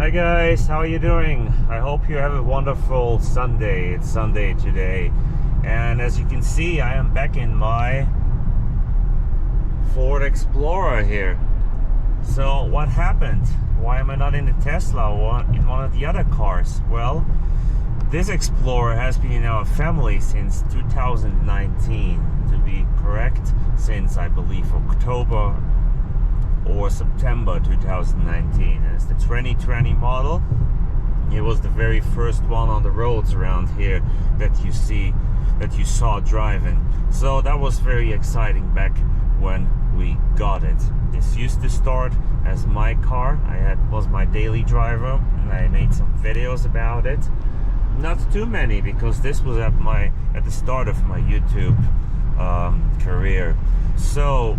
Hi guys, how are you doing? I hope you have a wonderful Sunday. It's Sunday today, and as you can see, I am back in my Ford Explorer here. So what happened? Why am I not in the Tesla or in one of the other cars? Well, this Explorer has been in our family since 2019, to be correct, since I believe October or September 2019. And it's the 2020 model. It was the very first one on the roads around here that you saw driving. So that was very exciting back when we got it. This used to start as my car. Was my daily driver, and I made some videos about it. Not too many, because this was at the start of my YouTube career. So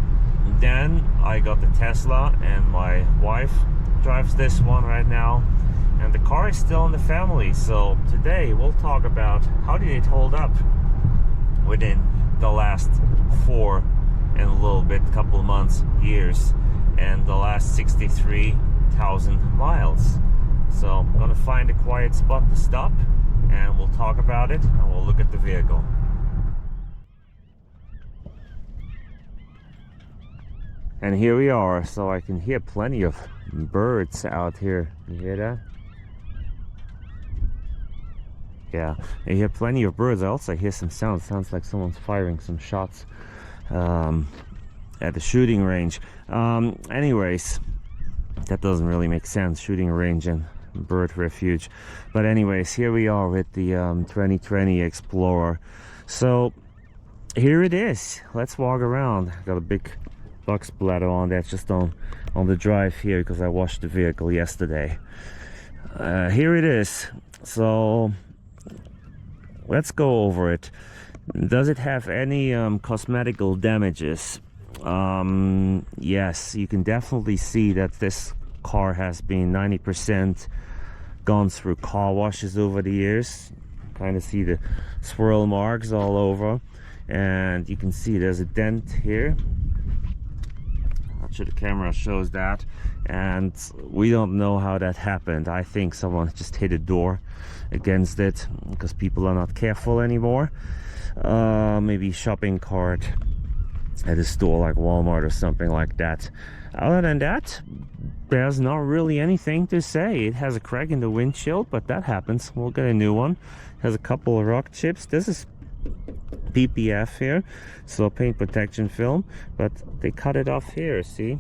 then I got the Tesla, and my wife drives this one right now, and the car is still in the family. So today we'll talk about how did it hold up within the last 4 and a little bit, couple months, years, and the last 63,000 miles. So I'm gonna find a quiet spot to stop, and we'll talk about it, and we'll look at the vehicle. And here we are. So I can hear plenty of birds out here. You hear that? Yeah, I hear plenty of birds. I also hear some sounds. Sounds like someone's firing some shots at the shooting range. Anyways, that doesn't really make sense, shooting range and bird refuge. But anyways, here we are with the 2020 Explorer. So here it is. Let's walk around. Got a big bug splatter on that just on the drive here, because I washed the vehicle yesterday. Here it is. So let's go over it. Does it have any cosmetical damages? Yes, you can definitely see that this car has been 90% gone through car washes over the years. Kind of see the swirl marks all over, and you can see there's a dent here. Not sure the camera shows that, and we don't know how that happened. I think someone just hit a door against it, because people are not careful anymore. Maybe shopping cart at a store like Walmart or something like that. Other than that, there's not really anything to say. It has a crack in the windshield, but that happens. We'll get a new one. It has a couple of rock chips. This is PPF here, so paint protection film, but they cut it off here, see?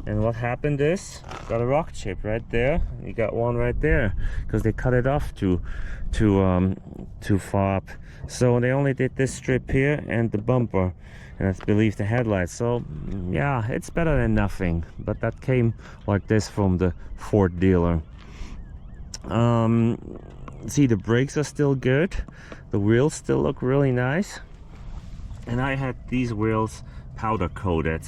And what happened is, got a rock chip right there. You got one right there, because they cut it off too far up. So they only did this strip here and the bumper, and I believe the headlights. So yeah, it's better than nothing. But that came like this from the Ford dealer. See, the brakes are still good. The wheels still look really nice. And I had these wheels powder coated.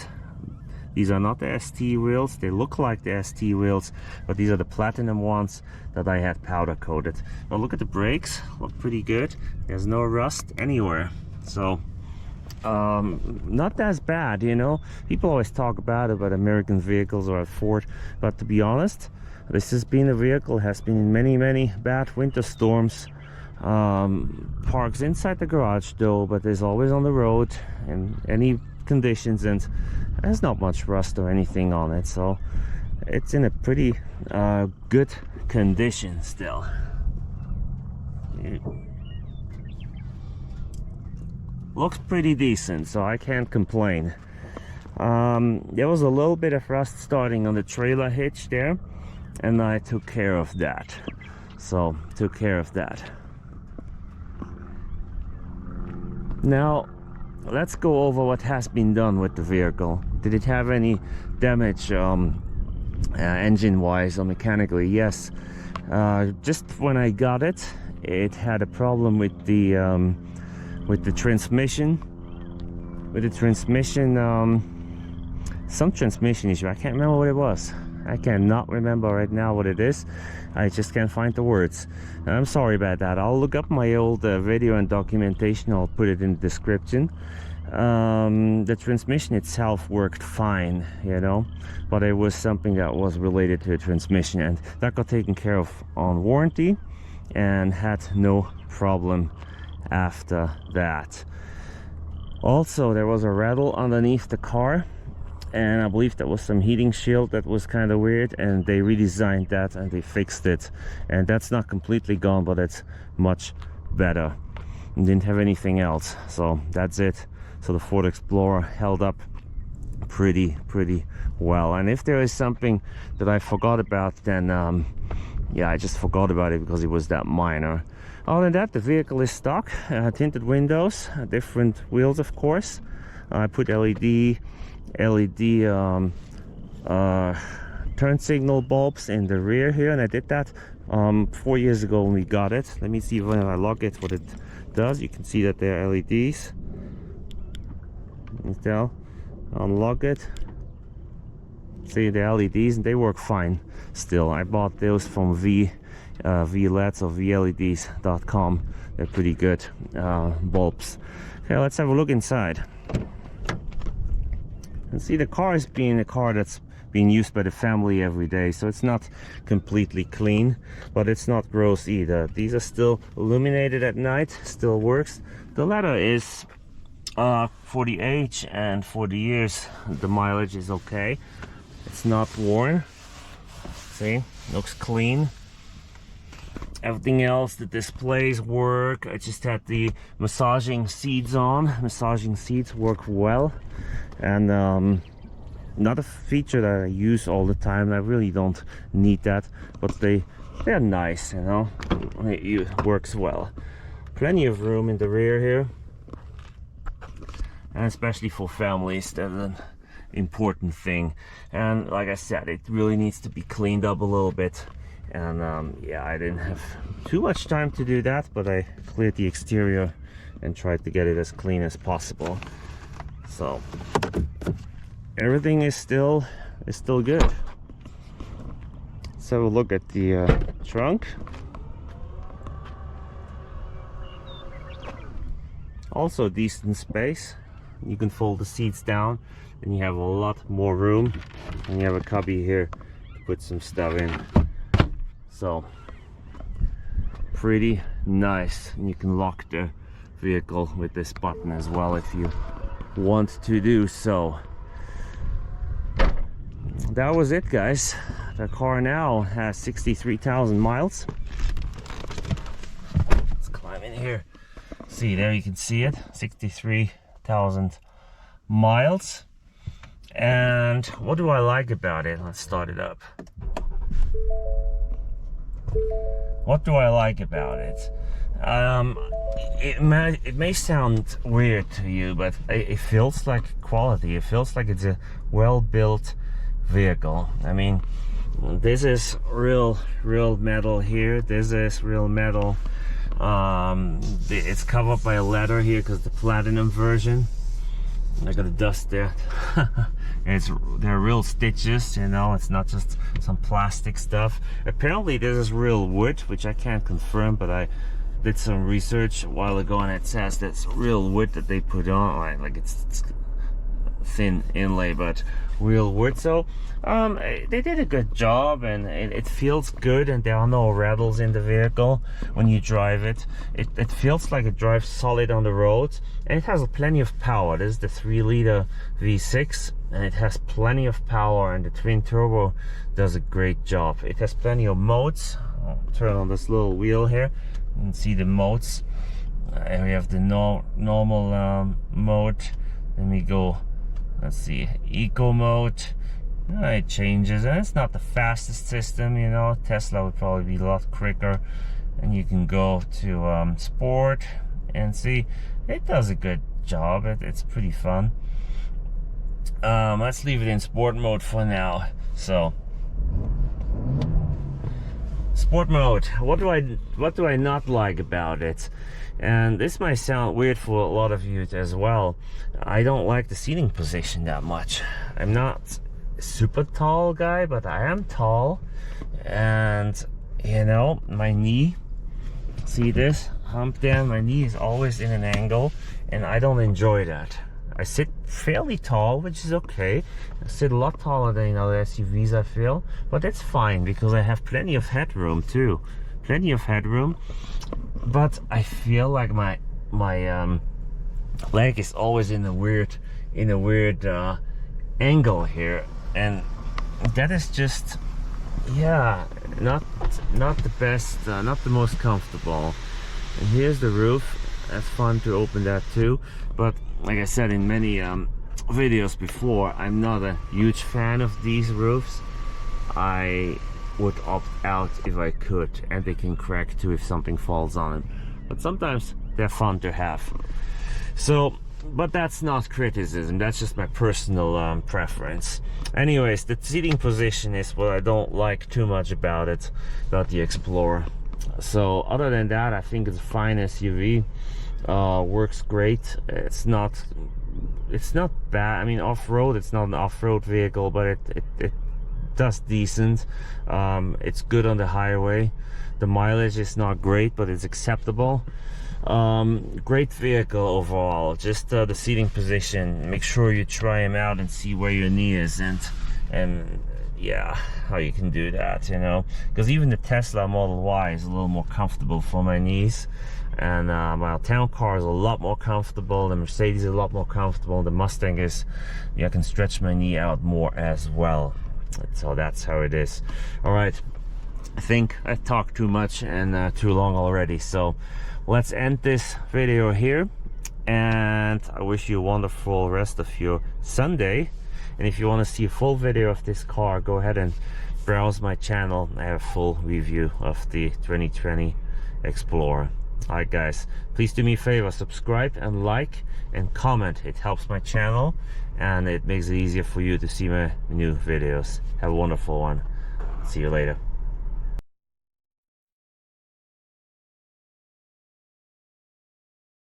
These are not the ST wheels. They look like the ST wheels, but these are the platinum ones that I had powder coated. But look at the brakes, look pretty good. There's no rust anywhere. So not as bad, you know. People always talk about American vehicles or at Ford, but to be honest, this has been a vehicle, has been in many bad winter storms. Parks inside the garage though, but is always on the road in any conditions, and there's not much rust or anything on it, so it's in a pretty good condition still. Looks pretty decent, so I can't complain. There was a little bit of rust starting on the trailer hitch there, and I took care of that. So took care of that. Now let's go over what has been done with the vehicle. Did it have any damage engine wise or mechanically? Yes. Just when I got it, it had a problem with the transmission. Some transmission issue. I can't remember what it was. I cannot remember right now what it is. I just can't find the words. I'm sorry about that. I'll look up my old video and documentation. I'll put it in the description. The transmission itself worked fine, you know, but it was something that was related to the transmission, and that got taken care of on warranty and had no problem after that. Also, there was a rattle underneath the car, and I believe that was some heating shield that was kind of weird, and they redesigned that and they fixed it, and that's not completely gone, but it's much better. And didn't have anything else, so that's it. So the Ford Explorer held up pretty well. And if there is something that I forgot about, then yeah, I just forgot about it because it was that minor. Other than that, the vehicle is stock, tinted windows, different wheels, of course. I put LED turn signal bulbs in the rear here, and I did that 4 years ago when we got it. Let me see when I lock it what it does. You can see that there are LEDs. You can tell. Unlock it. See the LEDs, and they work fine still. I bought those from VLEDs or VLEDs.com. They're pretty good bulbs. Okay, let's have a look inside. And see, the car is being a car that's being used by the family every day, so it's not completely clean, but it's not gross either. These are still illuminated at night, still works. The leather is for the age and for the years, the mileage is okay. It's not worn. See, looks clean. Everything else, the displays work. I just had the massaging seats on. Massaging seats work well, and not a feature that I use all the time. I really don't need that, but they're nice, you know. It works well. Plenty of room in the rear here, and especially for families, that's an important thing. And like I said, it really needs to be cleaned up a little bit. And yeah, I didn't have too much time to do that, but I cleared the exterior and tried to get it as clean as possible. So everything is still good. Let's have a look at the trunk. Also decent space. You can fold the seats down and you have a lot more room, and you have a cubby here to put some stuff in. So pretty nice, and you can lock the vehicle with this button as well if you want to do so. That was it, guys. The car now has 63,000 miles. Let's climb in here. See, there you can see it, 63,000 miles. And what do I like about it? Let's start it up. What do I like about it? It may sound weird to you, but it feels like quality. It feels like it's a well-built vehicle. I mean, this is real metal here. This is real metal. It's covered by a leather here because the platinum version. I got a dust there. They're real stitches, you know. It's not just some plastic stuff. Apparently this is real wood, which I can't confirm, but I did some research a while ago, and it says that's real wood that they put on, like it's thin inlay, but real wood. So they did a good job, and it feels good, and there are no rattles in the vehicle when you drive it. It feels like it drives solid on the road, and it has plenty of power. This is the 3-liter V6, and it has plenty of power, and the twin turbo does a great job. It has plenty of modes. I'll turn on this little wheel here and see the modes. We have the normal mode. Then we go, let's see, eco mode. It changes, and it's not the fastest system, you know. Tesla would probably be a lot quicker. And you can go to sport, and see, it does a good job. It's pretty fun. Let's leave it in sport mode for now. So sport mode, what do I not like about it? And this might sound weird for a lot of you as well. I don't like the seating position that much. I'm not a super tall guy, but I am tall, and you know, my knee, see this hump there, my knee is always in an angle, and I don't enjoy that. I sit fairly tall, which is okay. I sit a lot taller than other SUVs, I feel, but that's fine because I have plenty of headroom too. Plenty of headroom, but I feel like my leg is always in a weird angle here, and that is just, yeah, not the best, not the most comfortable. And here's the roof. That's fun to open that too, but like I said in many videos before, I'm not a huge fan of these roofs. I would opt out if I could, and they can crack too if something falls on them, but sometimes they're fun to have. So, but that's not criticism, that's just my personal preference. Anyways, the seating position is what I don't like too much about it, about the Explorer. So other than that, I think it's a fine SUV. Works great. It's not bad. I mean, off-road, it's not an off-road vehicle, but it does decent. It's good on the highway. The mileage is not great, but it's acceptable. Great vehicle overall. Just the seating position, make sure you try them out and see where your knee is, and yeah, how you can do that, you know, because even the Tesla Model Y is a little more comfortable for my knees, and my town car is a lot more comfortable, the Mercedes is a lot more comfortable, the Mustang is, yeah, I can stretch my knee out more as well. So that's how it is. All right, I think I talked too much and too long already, so let's end this video here, and I wish you a wonderful rest of your Sunday. And if you want to see a full video of this car, go ahead and browse my channel. I have a full review of the 2020 Explorer. Alright guys, please do me a favor, subscribe and like and comment. It helps my channel and it makes it easier for you to see my new videos. Have a wonderful one. See you later.